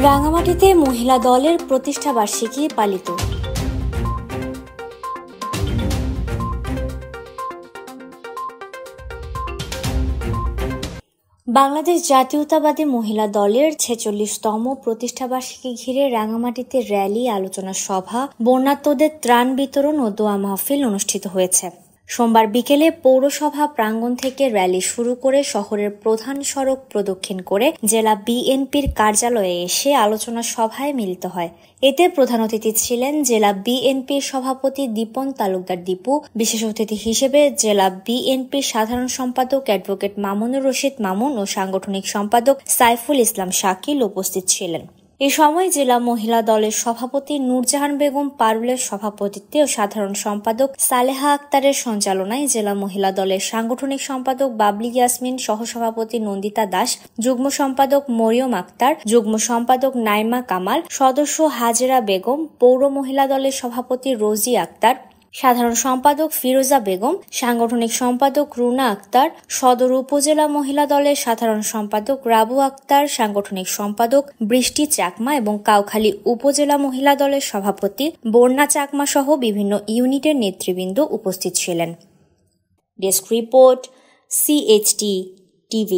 রাঙামাটিতে মহিলা দলের প্রতিষ্ঠাবার্ষিকী পালিত। বাংলাদেশ জাতীয়তাবাদী মহিলা দলের ৪৬তম প্রতিষ্ঠাবার্ষিকী ঘিরে রাঙামাটিতে র্যালি, আলোচনা সভা, বন্যার্তদের ত্রাণ বিতরণ ও দোয়া মাহফিল অনুষ্ঠিত হয়েছে। সোমবার বিকেলে পৌরসভা প্রাঙ্গণ থেকে র্যালি শুরু করে শহরের প্রধান সড়ক প্রদক্ষিণ করে জেলা বিএনপির কার্যালয়ে এসে আলোচনা সভায় মিলিত হয়। এতে প্রধান অতিথি ছিলেন জেলা বিএনপির সভাপতি দীপন তালুকদার দীপু। বিশেষ অতিথি হিসেবে জেলা বিএনপির সাধারণ সম্পাদক অ্যাডভোকেট মামুনুর রশিদ মামুন ও সাংগঠনিক সম্পাদক সাইফুল ইসলাম শাকিল উপস্থিত ছিলেন। এ সময় জেলা মহিলা দলের সভাপতি নূরজাহান বেগম পারুলের সভাপতিত্বে ও সাধারণ সম্পাদক সালেহা আক্তারের সঞ্চালনায় জেলা মহিলা দলের সাংগঠনিক সম্পাদক বাবলি ইয়াসমিন, সহসভাপতি নন্দিতা দাস, যুগ্ম সম্পাদক মরিয়ম আক্তার, যুগ্ম সম্পাদক নাইমা কামাল, সদস্য হাজেরা বেগম, পৌর মহিলা দলের সভাপতি রোজি আক্তার, সাধারণ সম্পাদক ফিরোজা বেগম, সাংগঠনিক সম্পাদক রুনা আক্তার, সদর উপজেলা মহিলা দলের সাধারণ সম্পাদক রাবু আক্তার, সাংগঠনিক সম্পাদক বৃষ্টি চাকমা এবং কাউখালী উপজেলা মহিলা দলের সভাপতি বন্যা চাকমা সহ বিভিন্ন ইউনিটের নেতৃবৃন্দ উপস্থিত ছিলেন। Desk report, CHT TV।